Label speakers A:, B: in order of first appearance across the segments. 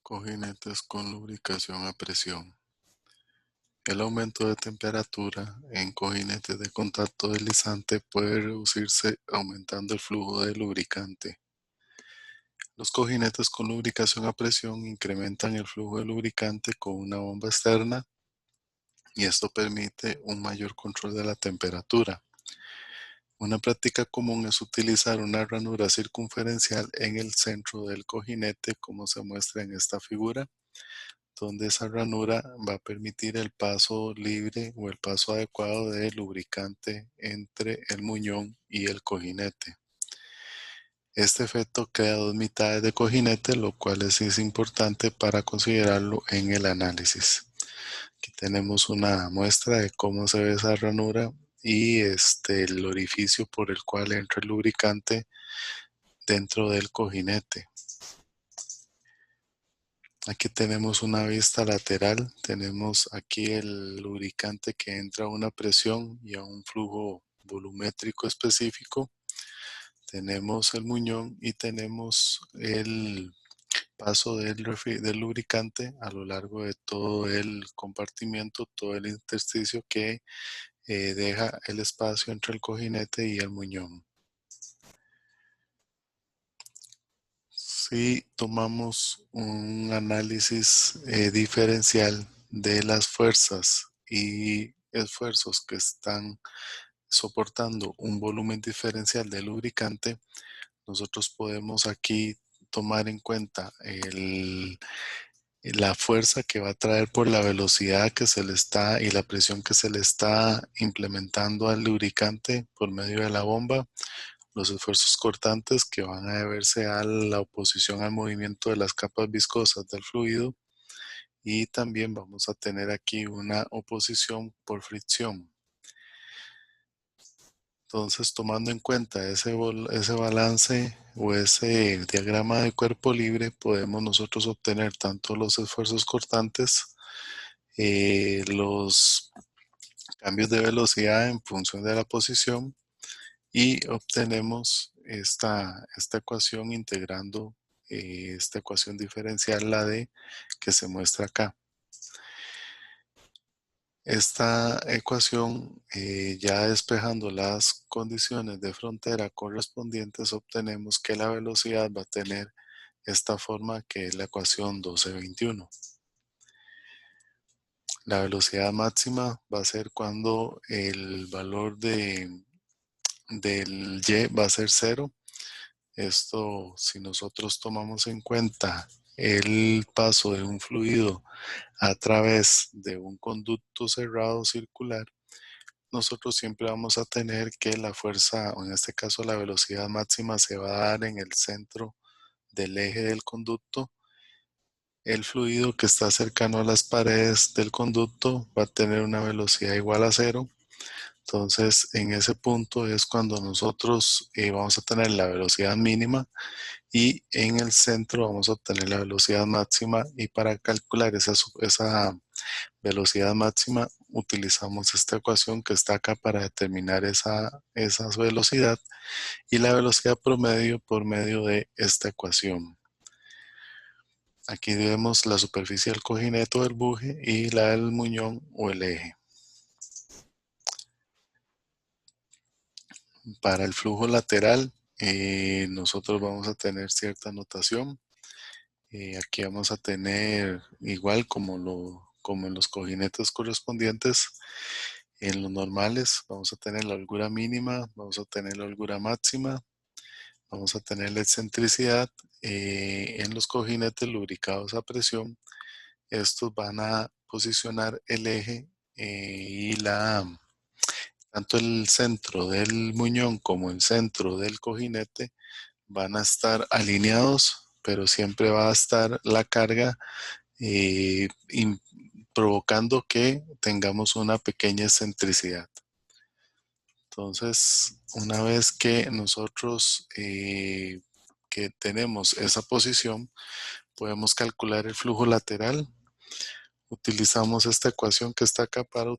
A: Cojinetes con lubricación a presión. El aumento de temperatura en cojinetes de contacto deslizante puede reducirse aumentando el flujo de lubricante. Los cojinetes con lubricación a presión incrementan el flujo de lubricante con una bomba externa y esto permite un mayor control de la temperatura. Una práctica común es utilizar una ranura circunferencial en el centro del cojinete, como se muestra en esta figura, donde esa ranura va a permitir el paso libre o el paso adecuado de lubricante entre el muñón y el cojinete. Este efecto crea dos mitades de cojinete, lo cual es importante para considerarlo en el análisis. Aquí tenemos una muestra de cómo se ve esa ranura y el orificio por el cual entra el lubricante dentro del cojinete. Aquí tenemos una vista lateral, tenemos aquí el lubricante que entra a una presión y a un flujo volumétrico específico. Tenemos el muñón y tenemos el paso del lubricante a lo largo de todo el compartimiento, todo el intersticio que deja el espacio entre el cojinete y el muñón. Si tomamos un análisis diferencial de las fuerzas y esfuerzos que están soportando un volumen diferencial de lubricante, nosotros podemos aquí tomar en cuenta la fuerza que va a traer por la velocidad que se le está y la presión que se le está implementando al lubricante por medio de la bomba, los esfuerzos cortantes que van a deberse a la oposición al movimiento de las capas viscosas del fluido, y también vamos a tener aquí una oposición por fricción. Entonces, tomando en cuenta ese balance o ese diagrama de cuerpo libre, podemos nosotros obtener tanto los esfuerzos cortantes, los cambios de velocidad en función de la posición, y obtenemos esta ecuación integrando esta ecuación diferencial, la D, que se muestra acá. Esta ecuación, ya despejando las condiciones de frontera correspondientes, obtenemos que la velocidad va a tener esta forma, que es la ecuación 1221. La velocidad máxima va a ser cuando el valor del y va a ser 0. Esto, si nosotros tomamos en cuenta el paso de un fluido a través de un conducto cerrado circular, nosotros siempre vamos a tener que la fuerza, o en este caso la velocidad máxima, se va a dar en el centro del eje del conducto. El fluido que está cercano a las paredes del conducto va a tener una velocidad igual a 0. Entonces, en ese punto es cuando nosotros vamos a tener la velocidad mínima, y en el centro vamos a obtener la velocidad máxima, y para calcular esa velocidad máxima utilizamos esta ecuación que está acá para determinar esa velocidad, y la velocidad promedio por medio de esta ecuación. Aquí vemos la superficie del cojinete o del buje y la del muñón o el eje. Para el flujo lateral, nosotros vamos a tener cierta notación. Aquí vamos a tener, igual como en los cojinetes correspondientes, en los normales vamos a tener la holgura mínima, vamos a tener la holgura máxima, vamos a tener la excentricidad. En los cojinetes lubricados a presión, estos van a posicionar el eje y tanto el centro del muñón como el centro del cojinete van a estar alineados, pero siempre va a estar la carga provocando que tengamos una pequeña excentricidad. Entonces, una vez que nosotros que tenemos esa posición, podemos calcular el flujo lateral. Utilizamos esta ecuación que está acá para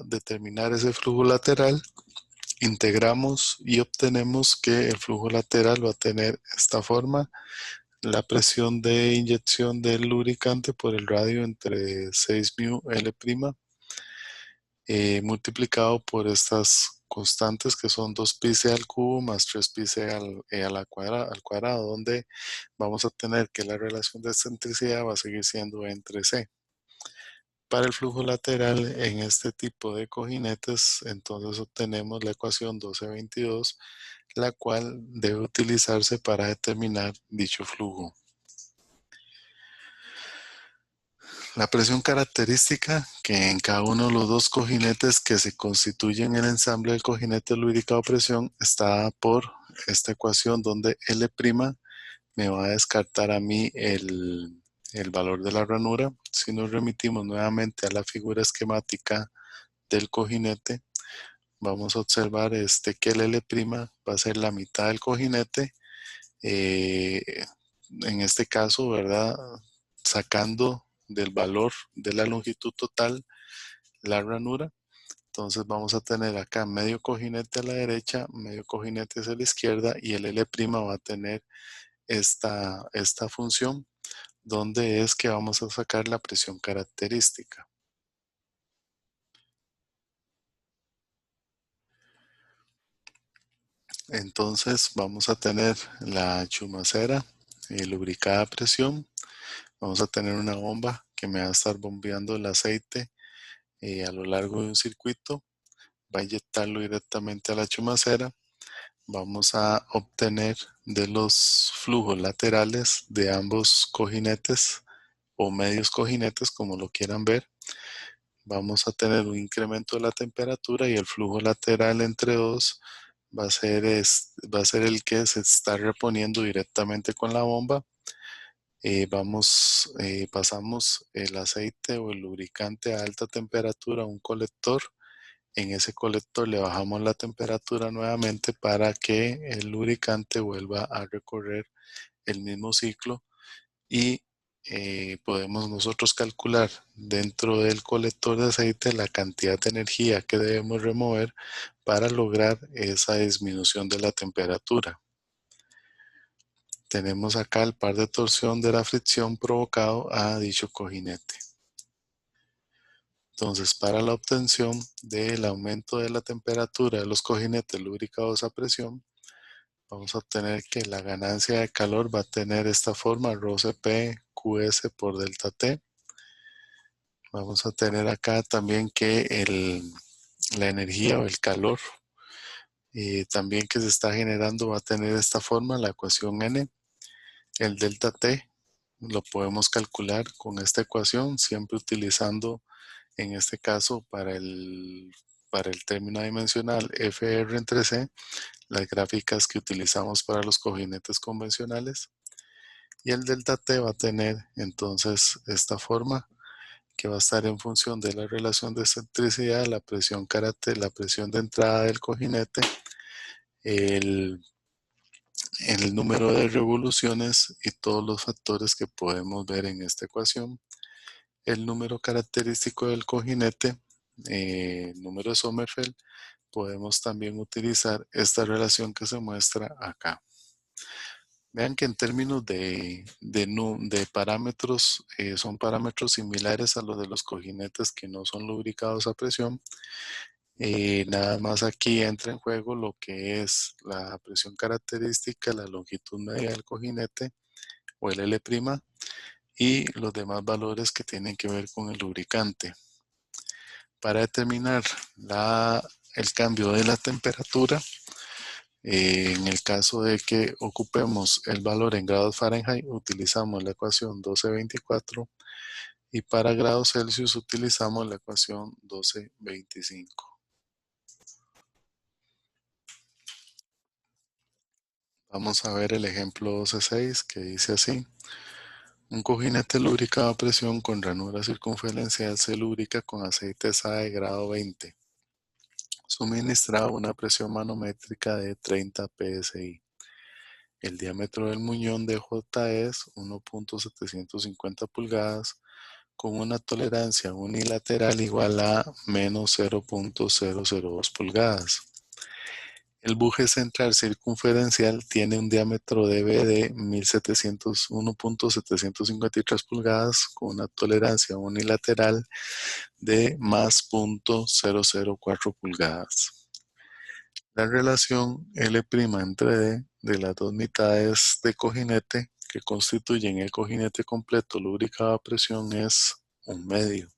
A: determinar ese flujo lateral. Integramos y obtenemos que el flujo lateral va a tener esta forma. la presión de inyección del lubricante por el radio entre 6 mu L', multiplicado por estas constantes que son 2πc al cubo más 3πc al cuadrado, donde vamos a tener que la relación de excentricidad va a seguir siendo entre C. Para el flujo lateral en este tipo de cojinetes, entonces obtenemos la ecuación 1222, la cual debe utilizarse para determinar dicho flujo. La presión característica, que en cada uno de los dos cojinetes que se constituyen el ensamble del cojinete lubricado a presión, está dada por esta ecuación donde L' me va a descartar a mí el valor de la ranura. Si nos remitimos nuevamente a la figura esquemática del cojinete, vamos a observar que el L' va a ser la mitad del cojinete, en este caso, ¿verdad? Sacando del valor de la longitud total la ranura. Entonces vamos a tener acá medio cojinete a la derecha, medio cojinete hacia la izquierda, y el L' va a tener esta función, donde es que vamos a sacar la presión característica. Entonces vamos a tener la chumacera lubricada a presión. Vamos a tener una bomba que me va a estar bombeando el aceite a lo largo de un circuito. Va a inyectarlo directamente a la chumacera. Vamos a obtener de los flujos laterales de ambos cojinetes o medios cojinetes, como lo quieran ver. Vamos a tener un incremento de la temperatura y el flujo lateral entre dos va a ser el que se está reponiendo directamente con la bomba. Pasamos el aceite o el lubricante a alta temperatura a un colector. En ese colector le bajamos la temperatura nuevamente para que el lubricante vuelva a recorrer el mismo ciclo, y podemos nosotros calcular dentro del colector de aceite la cantidad de energía que debemos remover para lograr esa disminución de la temperatura. Tenemos acá el par de torsión de la fricción provocado a dicho cojinete. Entonces, para la obtención del aumento de la temperatura de los cojinetes lubricados a presión, vamos a obtener que la ganancia de calor va a tener esta forma, ρCp QS por delta T. Vamos a tener acá también que la energía o el calor también que se está generando va a tener esta forma, la ecuación N. El delta T lo podemos calcular con esta ecuación, siempre utilizando, en este caso, para el término dimensional FR entre C, las gráficas que utilizamos para los cojinetes convencionales. Y el delta T va a tener entonces esta forma, que va a estar en función de la relación de excentricidad, la presión la presión de entrada del cojinete, el número de revoluciones y todos los factores que podemos ver en esta ecuación. El número característico del cojinete, número de Sommerfeld. Podemos también utilizar esta relación que se muestra acá. Vean que en términos de parámetros, son parámetros similares a los de los cojinetes que no son lubricados a presión. Nada más aquí entra en juego lo que es la presión característica, la longitud media del cojinete o el L', y los demás valores que tienen que ver con el lubricante. Para determinar el cambio de la temperatura, en el caso de que ocupemos el valor en grados Fahrenheit, utilizamos la ecuación 1224, y para grados Celsius utilizamos la ecuación 1225. Vamos a ver el ejemplo 12.6, que dice así: un cojinete lubricado a presión con ranura circunferencial se lubrica con aceite SA de grado 20, suministrado a una presión manométrica de 30 psi. El diámetro del muñón de J es 1.750 pulgadas, con una tolerancia unilateral igual a -0.002 pulgadas. El buje central circunferencial tiene un diámetro de B de 1701.753 pulgadas con una tolerancia unilateral de más 0.004 pulgadas. La relación L' entre D de las dos mitades de cojinete que constituyen el cojinete completo lubricado a presión es 1/2.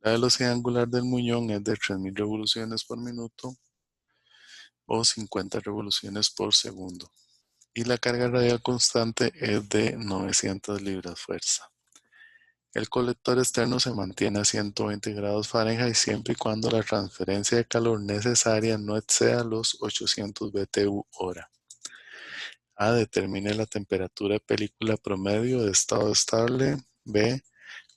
A: La velocidad angular del muñón es de 3000 revoluciones por minuto o 50 revoluciones por segundo. Y la carga radial constante es de 900 libras fuerza. El colector externo se mantiene a 120 grados Fahrenheit siempre y cuando la transferencia de calor necesaria no exceda los 800 BTU hora. A. Determine la temperatura de película promedio de estado estable. B.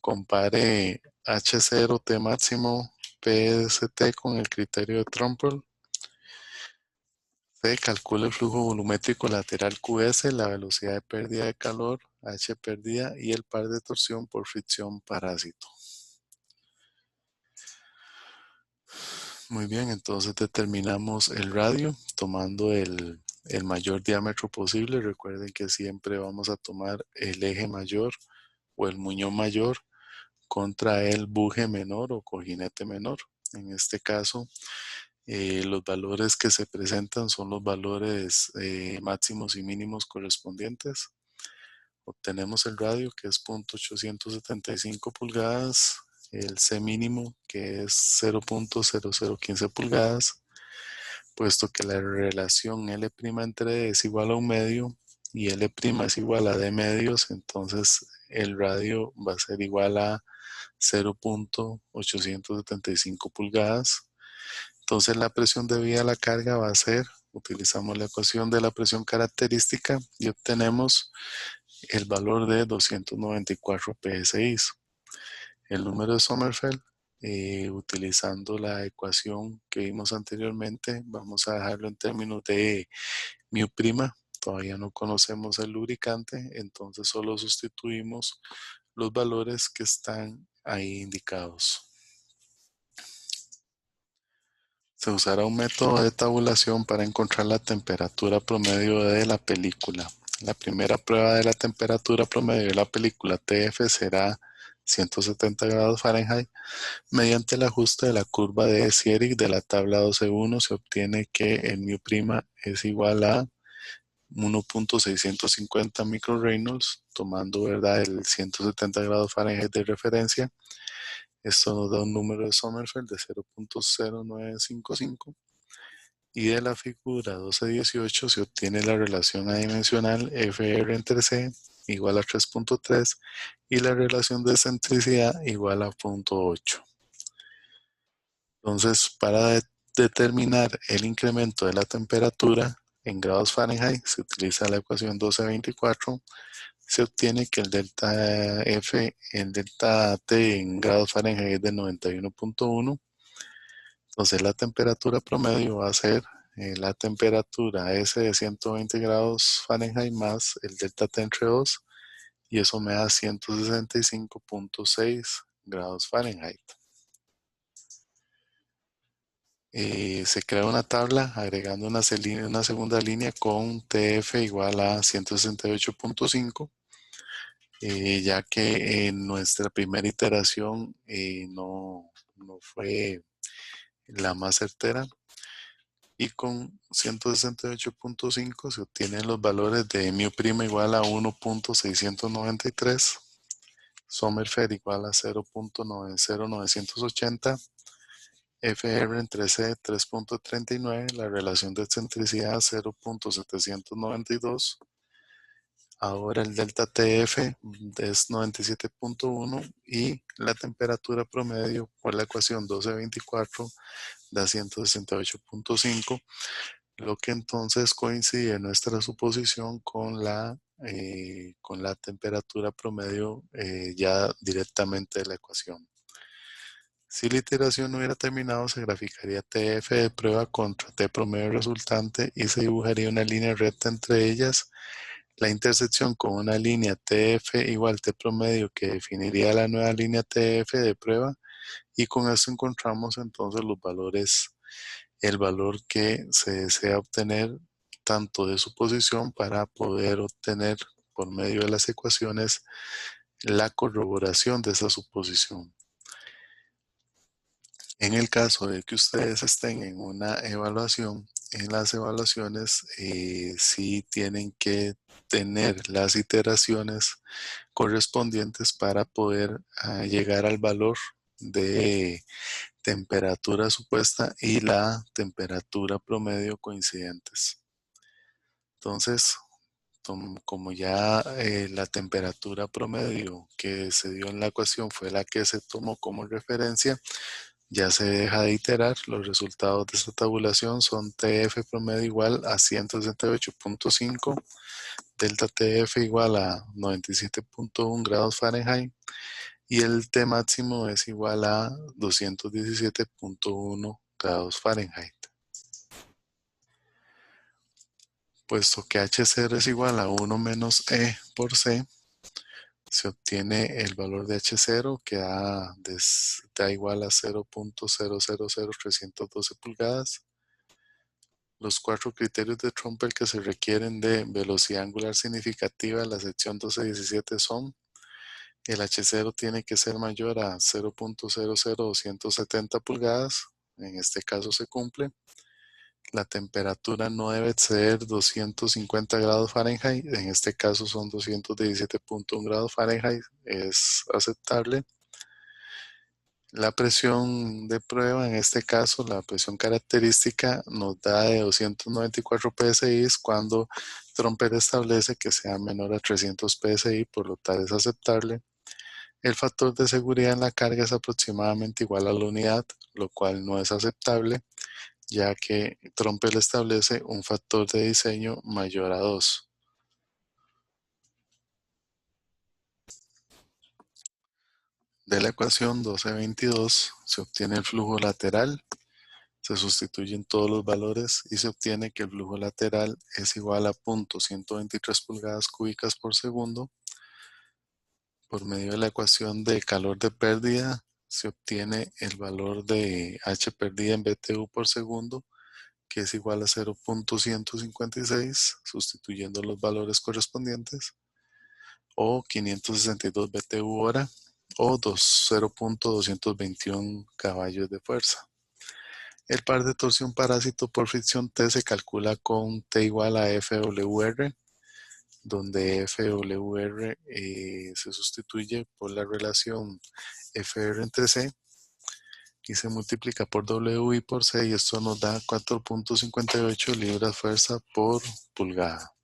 A: Compare H0 T máximo PST con el criterio de Trumbull. C. Calcula el flujo volumétrico lateral QS, la velocidad de pérdida de calor, H pérdida y el par de torsión por fricción parásito. Muy bien, entonces determinamos el radio tomando el mayor diámetro posible. Recuerden que siempre vamos a tomar el eje mayor o el muñón mayor contra el buje menor o cojinete menor. En este caso, los valores que se presentan son los valores máximos y mínimos correspondientes. Obtenemos el radio que es 0.875 pulgadas, el C mínimo que es 0.0015 pulgadas, puesto que la relación L' entre D es igual a 1/2 y L' es igual a D medios, entonces el radio va a ser igual a 0.875 pulgadas. Entonces la presión debida a la carga va a ser, utilizamos la ecuación de la presión característica y obtenemos el valor de 294 PSI. El número de Sommerfeld, utilizando la ecuación que vimos anteriormente, vamos a dejarlo en términos de μ'. Todavía no conocemos el lubricante, entonces solo sustituimos los valores que están ahí indicados. Se usará un método de tabulación para encontrar la temperatura promedio de la película. La primera prueba de la temperatura promedio de la película TF será 170 grados Fahrenheit. Mediante el ajuste de la curva de Sierig de la tabla 12.1 se obtiene que el μ' es igual a 1.650 microreynolds, tomando ¿verdad? El 170 grados Fahrenheit de referencia. Esto nos da un número de Sommerfeld de 0.0955 y de la figura 12.18 se obtiene la relación adimensional FR entre C igual a 3.3 y la relación de excentricidad igual a 0.8. Entonces, para determinar el incremento de la temperatura en grados Fahrenheit se utiliza la ecuación 1224. Se obtiene que el delta F, el delta T en grados Fahrenheit es de 91.1. Entonces la temperatura promedio va a ser la temperatura S de 120 grados Fahrenheit más el delta T entre 2 y eso me da 165.6 grados Fahrenheit. Se crea una tabla agregando una segunda línea con TF igual a 168.5. Ya que en nuestra primera iteración no fue la más certera. Y con 168.5 se obtienen los valores de μ' igual a 1.693, Sommerfeld igual a 0.90980, FR entre C 3.39, la relación de excentricidad 0.792. Ahora el delta TF es 97.1 y la temperatura promedio por la ecuación 1224 da 168.5, lo que entonces coincide en nuestra suposición con la temperatura promedio ya directamente de la ecuación. Si la iteración no hubiera terminado, se graficaría TF de prueba contra T promedio resultante y se dibujaría una línea recta entre ellas. La intersección con una línea TF igual T promedio que definiría la nueva línea TF de prueba y con esto encontramos entonces los valores el valor que se desea obtener tanto de su posición para poder obtener por medio de las ecuaciones la corroboración de esa suposición. En el caso de que ustedes estén en una evaluación, en las evaluaciones sí tienen que tener las iteraciones correspondientes para poder llegar al valor de temperatura supuesta y la temperatura promedio coincidentes. Entonces, como ya la temperatura promedio que se dio en la ecuación fue la que se tomó como referencia, ya se deja de iterar. Los resultados de esta tabulación son TF promedio igual a 168.5, delta TF igual a 97.1 grados Fahrenheit y el T máximo es igual a 217.1 grados Fahrenheit. Puesto que H0 es igual a 1 menos E por C, se obtiene el valor de H0 que da igual a 0.000312 pulgadas. Los 4 criterios de Trumper que se requieren de velocidad angular significativa en la sección 1217 son: el H0 tiene que ser mayor a 0.00270 pulgadas, en este caso se cumple. La temperatura no debe exceder 250 grados Fahrenheit, en este caso son 217.1 grados Fahrenheit, es aceptable. La presión de prueba, en este caso la presión característica, nos da de 294 psi cuando Tromper establece que sea menor a 300 psi, por lo tal es aceptable. El factor de seguridad en la carga es aproximadamente igual a la unidad, lo cual no es aceptable, ya que Tromper establece un factor de diseño mayor a 2. De la ecuación 1222 se obtiene el flujo lateral, se sustituyen todos los valores y se obtiene que el flujo lateral es igual a 0.123 pulgadas cúbicas por segundo. Por medio de la ecuación de calor de pérdida se obtiene el valor de H perdida en BTU por segundo, que es igual a 0.156, sustituyendo los valores correspondientes, o 562 BTU hora, o 0.221 caballos de fuerza. El par de torsión parásito por fricción T se calcula con T igual a FWR, donde FWR se sustituye por la relación FR entre C y se multiplica por WI por C, y esto nos da 4.58 libras fuerza por pulgada.